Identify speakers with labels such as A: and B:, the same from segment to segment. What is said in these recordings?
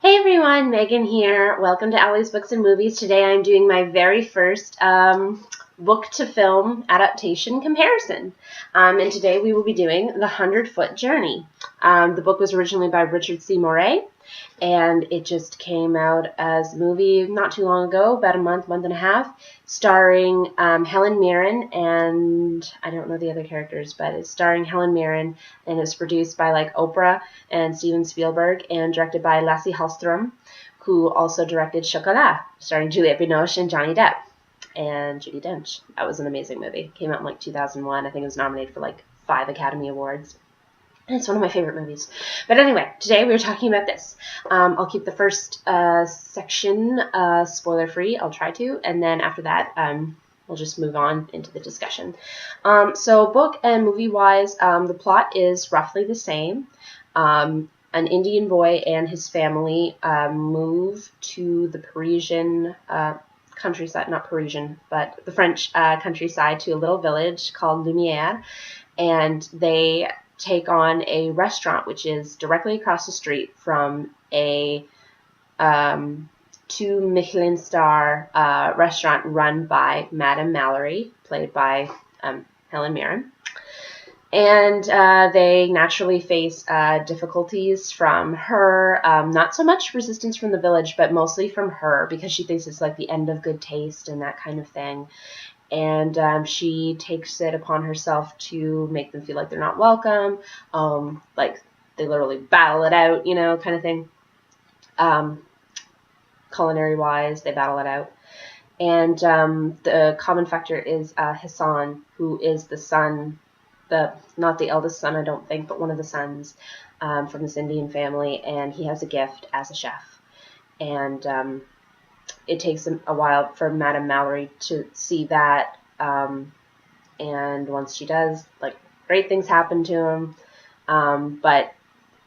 A: Hey everyone, Megan here. Welcome to Allie's Books and Movies. Today I'm doing my very first book to film adaptation comparison. And today we will be doing The 100-Foot Journey. The book was originally by Richard C. Moray, and it just came out as a movie not too long ago, about a month and a half, starring Helen Mirren, and I don't know the other characters, but it's starring Helen Mirren, and it's produced by Oprah and Steven Spielberg, and directed by Lasse Hallström, who also directed Chocolat, starring Juliette Binoche and Johnny Depp and Judi Dench. That was an amazing movie. Came out in 2001. I think it was nominated for 5 Academy Awards. And it's one of my favorite movies. But anyway, today we're talking about this. I'll keep the first section spoiler-free. I'll try to. And then after that, we'll just move on into the discussion. So book and movie-wise, the plot is roughly the same. An Indian boy and his family move to the Parisian countryside, not Parisian, but the French countryside, to a little village called Lumière. And they take on a restaurant which is directly across the street from a 2 Michelin star restaurant run by Madame Mallory, played by Helen Mirren. And they naturally face difficulties from her, not so much resistance from the village, but mostly from her, because she thinks it's the end of good taste and that kind of thing. And she takes it upon herself to make them feel like they're not welcome, they literally battle it out, kind of thing. Culinary-wise, they battle it out. And the common factor is Hassan, who is the son, not the eldest son, I don't think, but one of the sons from this Indian family, and he has a gift as a chef. And it takes a while for Madame Mallory to see that, and once she does, great things happen to him, but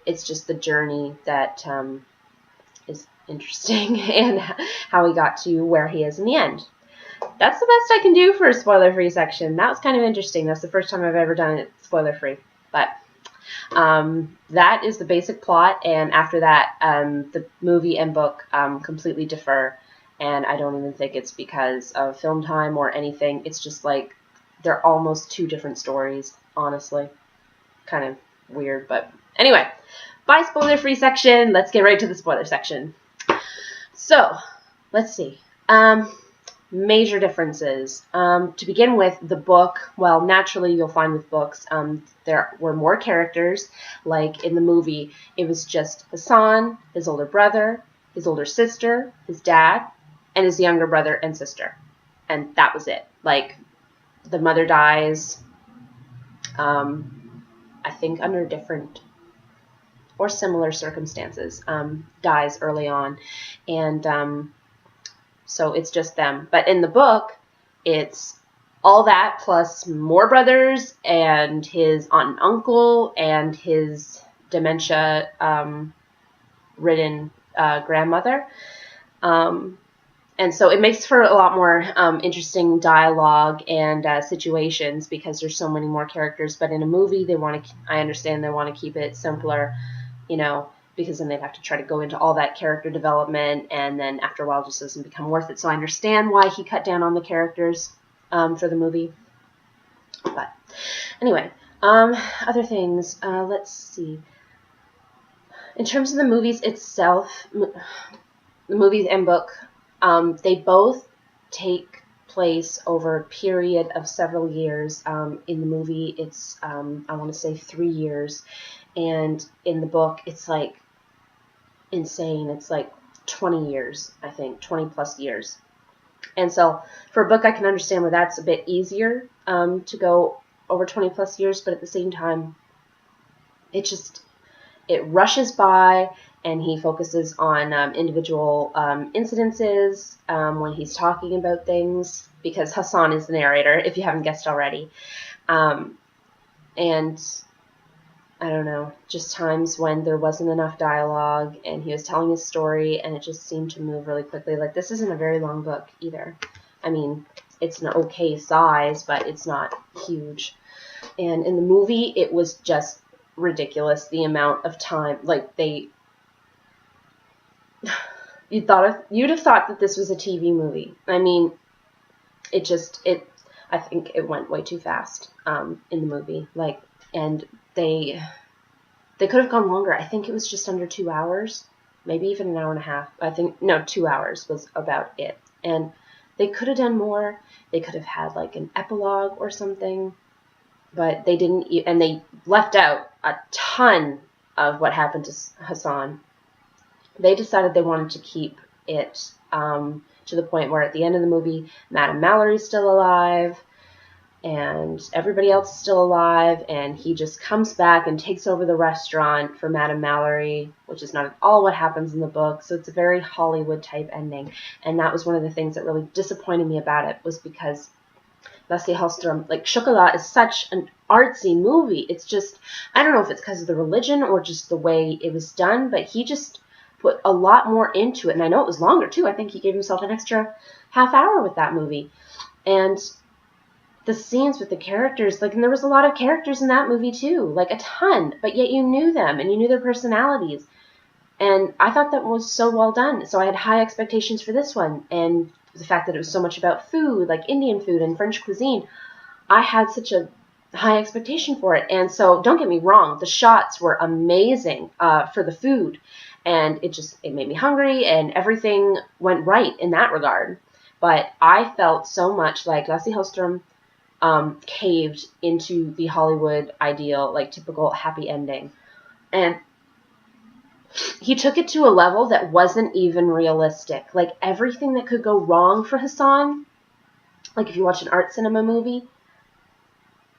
A: it's just the journey that is interesting, and how he got to where he is in the end. That's the best I can do for a spoiler-free section. That was kind of interesting. That's the first time I've ever done it spoiler-free, but that is the basic plot, and after that, the movie and book completely differ. And I don't even think it's because of film time or anything. It's just they're almost 2 different stories, honestly. Kind of weird, but anyway. Bye, spoiler-free section. Let's get right to the spoiler section. So, let's see. Major differences. To begin with, the book, well, naturally you'll find with books, there were more characters. Like in the movie, it was just Hassan, his older brother, his older sister, his dad, and his younger brother and sister. And that was it. The mother dies, I think under different or similar circumstances, dies early on. And so it's just them. But in the book, it's all that plus more brothers and his aunt and uncle and his dementia-ridden grandmother. And so it makes for a lot more interesting dialogue and situations because there's so many more characters. But in a movie, I understand they want to keep it simpler, because then they'd have to try to go into all that character development, and then after a while it just doesn't become worth it. So I understand why he cut down on the characters for the movie. But anyway, other things. Let's see. In terms of the movies itself, the movies and book, they both take place over a period of several years. In the movie, it's, I want to say 3 years. And in the book, it's insane. It's 20 years, I think, 20 plus years. And so for a book, I can understand where that's a bit easier to go over 20 plus years. But at the same time, it rushes by. And he focuses on individual incidences when he's talking about things, because Hassan is the narrator, if you haven't guessed already. And I don't know, just times when there wasn't enough dialogue and he was telling his story and it just seemed to move really quickly. This isn't a very long book either. I mean, it's an okay size, but it's not huge. And in the movie, it was just ridiculous, the amount of time, you'd have thought that this was a TV movie. I mean, I think it went way too fast in the movie. Like, and they could have gone longer. I think it was just under 2 hours, maybe even an hour and a half. I think, no, 2 hours was about it. And they could have done more. They could have had like an epilogue or something, but they didn't. And they left out a ton of what happened to Hassan. They decided they wanted to keep it to the point where at the end of the movie, Madame Mallory's still alive, and everybody else is still alive, and he just comes back and takes over the restaurant for Madame Mallory, which is not at all what happens in the book. So it's a very Hollywood type ending, and that was one of the things that really disappointed me about it, was because Leslie Hallstrom, like, Chocolat is such an artsy movie. It's just, I don't know if it's because of the religion or just the way it was done, but he just put a lot more into it, and I know it was longer too. I think he gave himself an extra half hour with that movie, and the scenes with the characters, like, and there was a lot of characters in that movie too, like a ton, but yet you knew them and you knew their personalities, and I thought that was so well done. So I had high expectations for this one, and the fact that it was so much about food, like Indian food and French cuisine, I had such a high expectation for it. And so don't get me wrong, the shots were amazing for the food, and it made me hungry, and everything went right in that regard. But I felt so much like Leslie Hallstrom caved into the Hollywood ideal, like typical happy ending. And he took it to a level that wasn't even realistic. Like, everything that could go wrong for Hassan, like if you watch an art cinema movie,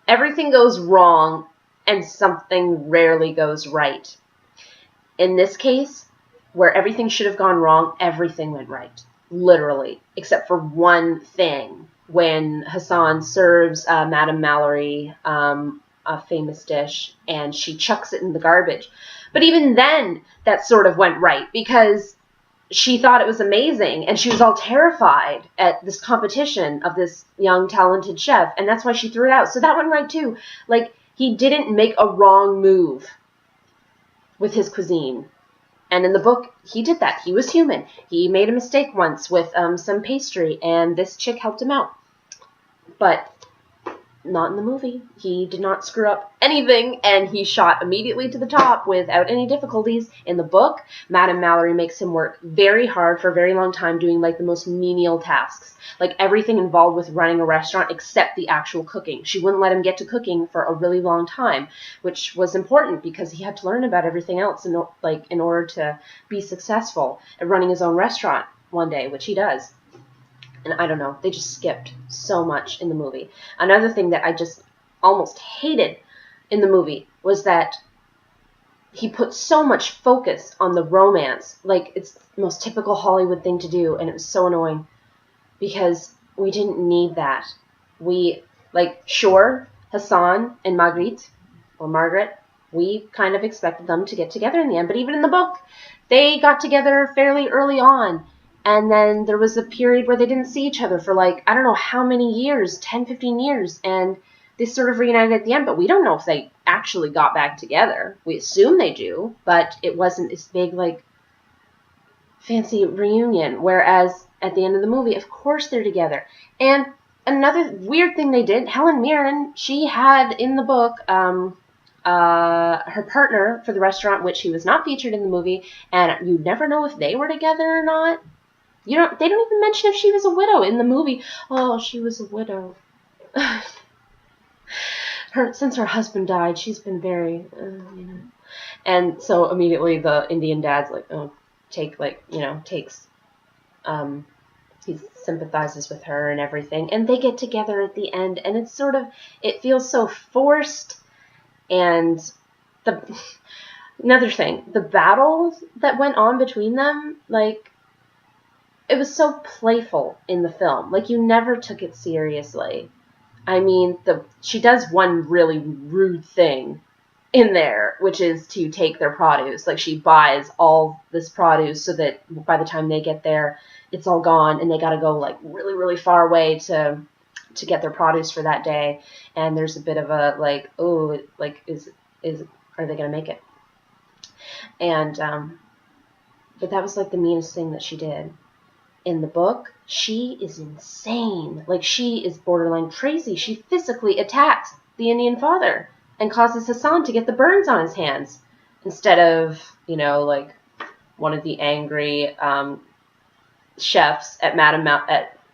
A: everything goes wrong and something rarely goes right. In this case, where everything should have gone wrong, everything went right. Literally. Except for one thing. When Hassan serves Madame Mallory a famous dish, and she chucks it in the garbage. But even then, that sort of went right, because she thought it was amazing, and she was all terrified at this competition of this young, talented chef, and that's why she threw it out. So that went right, too. Like, he didn't make a wrong move with his cuisine. And in the book, he did that. He was human. He made a mistake once with some pastry, and this chick helped him out. But not in the movie. He did not screw up anything, and he shot immediately to the top without any difficulties. In the book, Madame Mallory makes him work very hard for a very long time, doing like the most menial tasks, like everything involved with running a restaurant except the actual cooking. She wouldn't let him get to cooking for a really long time, which was important because he had to learn about everything else in order to be successful at running his own restaurant one day, which he does. And I don't know, they just skipped so much in the movie. Another thing that I just almost hated in the movie was that he put so much focus on the romance. Like, it's the most typical Hollywood thing to do, and it was so annoying because we didn't need that. Sure, Hassan and Margaret, we kind of expected them to get together in the end, but even in the book, they got together fairly early on. And then there was a period where they didn't see each other for like, I don't know how many years, 10, 15 years. And they sort of reunited at the end, but we don't know if they actually got back together. We assume they do, but it wasn't this big, like, fancy reunion. Whereas at the end of the movie, of course they're together. And another weird thing they did, Helen Mirren, she had in the book her partner for the restaurant, which he was not featured in the movie, and you never know if they were together or not. They don't even mention if she was a widow in the movie. Oh, she was a widow. Since her husband died, she's been very, And so immediately the Indian dad's like, oh, he sympathizes with her and everything. And they get together at the end, and it's it feels so forced. And another thing, the battles that went on between them, like, it was so playful in the film. Like, you never took it seriously. I mean, she does one really rude thing in there, which is to take their produce. Like, she buys all this produce so that by the time they get there, it's all gone, and they got to go, like, really, really far away to get their produce for that day. And there's a bit of a, like, oh, like, are they going to make it? And, but that was like the meanest thing that she did. In the book, she is insane. Like, she is borderline crazy. She physically attacks the Indian father and causes Hassan to get the burns on his hands instead of, you know, like one of the angry chefs at Madame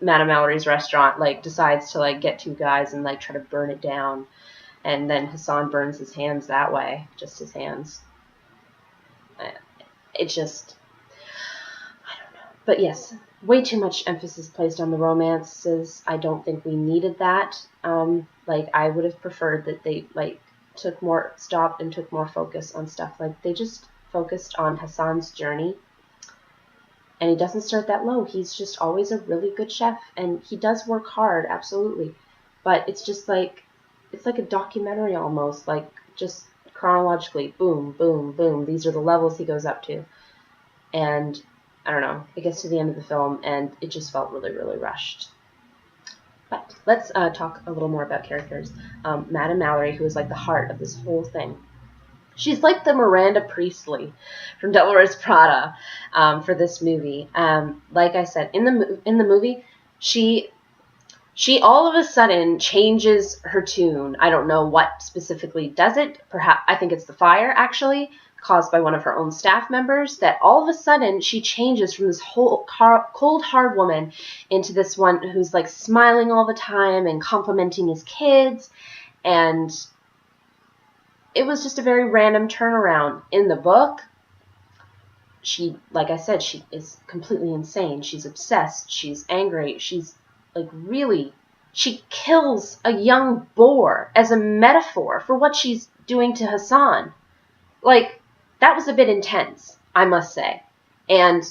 A: Mallory's restaurant, like, decides to, like, get two guys and, like, try to burn it down. And then Hassan burns his hands that way, just his hands. It just, I don't know. But yes, way too much emphasis placed on the romances. I don't think we needed that. Like, I would have preferred that they, like, stopped and took more focus on stuff. Like, they just focused on Hassan's journey. And he doesn't start that low. He's just always a really good chef. And he does work hard, absolutely. But it's just like, it's like a documentary almost. Like, just chronologically, boom, boom, boom. These are the levels he goes up to. And I don't know, it gets to the end of the film, and it just felt really, really rushed. But let's talk a little more about characters. Madame Mallory, who is like the heart of this whole thing. She's like the Miranda Priestley from Devil Wears Prada for this movie. Like I said, in the movie, she all of a sudden changes her tune. I don't know what specifically does it. Perhaps I think it's the fire, actually, caused by one of her own staff members, that all of a sudden she changes from this whole cold, hard woman into this one who's like smiling all the time and complimenting his kids. And it was just a very random turnaround. In the book, she, like I said, she is completely insane. She's obsessed. She's angry. She's like really, she kills a young boar as a metaphor for what she's doing to Hassan. Like, that was a bit intense, I must say. And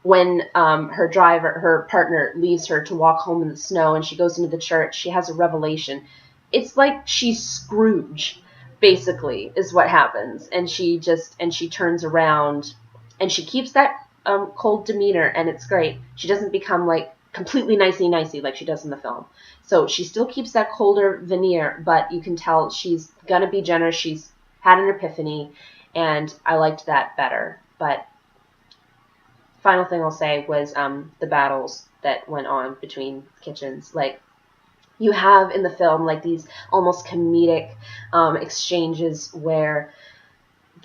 A: when her partner leaves her to walk home in the snow and she goes into the church, she has a revelation. It's like she's Scrooge, basically, is what happens. And she turns around and she keeps that cold demeanor, and it's great. She doesn't become like completely nicey like she does in the film. So she still keeps that colder veneer, but you can tell she's gonna be generous. She's had an epiphany, and I liked that better. But final thing I'll say was the battles that went on between kitchens. Like, you have in the film like these almost comedic exchanges where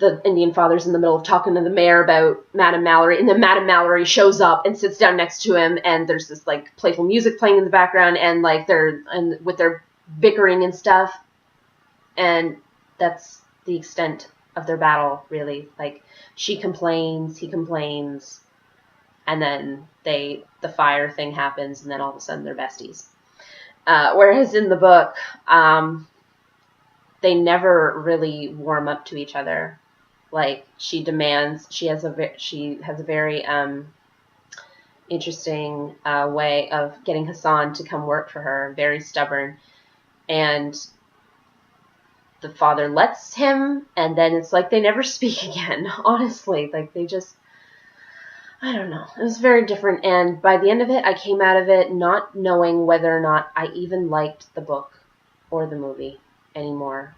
A: the Indian father's in the middle of talking to the mayor about Madame Mallory, and then Madame Mallory shows up and sits down next to him, and there's this like playful music playing in the background, and like with their bickering and stuff, and that's the extent of their battle, really. Like, she complains, he complains, and then the fire thing happens, and then all of a sudden they're besties. Whereas in the book, they never really warm up to each other. Like, she has a very interesting way of getting Hassan to come work for her, very stubborn. And the father lets him, and then it's like they never speak again, honestly. Like, they just, I don't know. It was very different, and by the end of it, I came out of it not knowing whether or not I even liked the book or the movie anymore.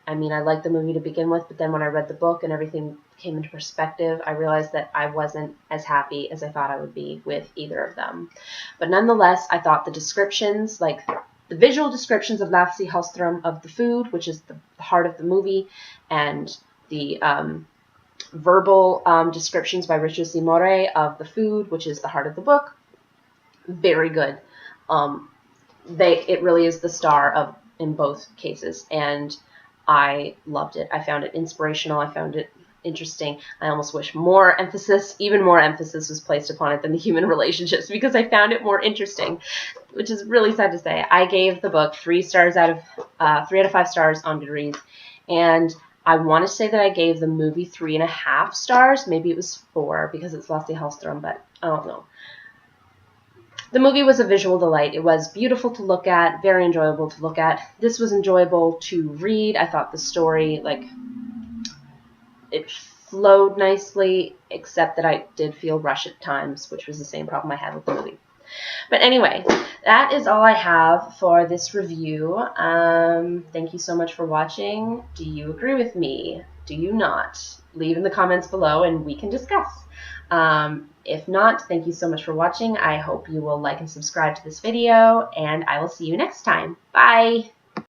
A: I mean, I liked the movie to begin with, but then when I read the book and everything came into perspective, I realized that I wasn't as happy as I thought I would be with either of them. But nonetheless, I thought the descriptions, like the visual descriptions of Lafsi Hallström of the food, which is the heart of the movie, and the verbal descriptions by Richard C. Moret of the food, which is the heart of the book, very good. It really is the star in both cases, and I loved it. I found it inspirational. I found it interesting. I almost wish even more emphasis was placed upon it than the human relationships, because I found it more interesting, which is really sad to say. I gave the book 3 out of 5 stars on Goodreads, and I want to say that I gave the movie 3.5 stars. Maybe it was 4 because it's Lasse Hallström, but I don't know. The movie was a visual delight. It was beautiful to look at, very enjoyable to look at. This was enjoyable to read. I thought the story, like, it flowed nicely, except that I did feel rushed at times, which was the same problem I had with the movie. But anyway, that is all I have for this review. Thank you so much for watching. Do you agree with me? Do you not? Leave in the comments below and we can discuss. If not, thank you so much for watching. I hope you will like and subscribe to this video, and I will see you next time. Bye!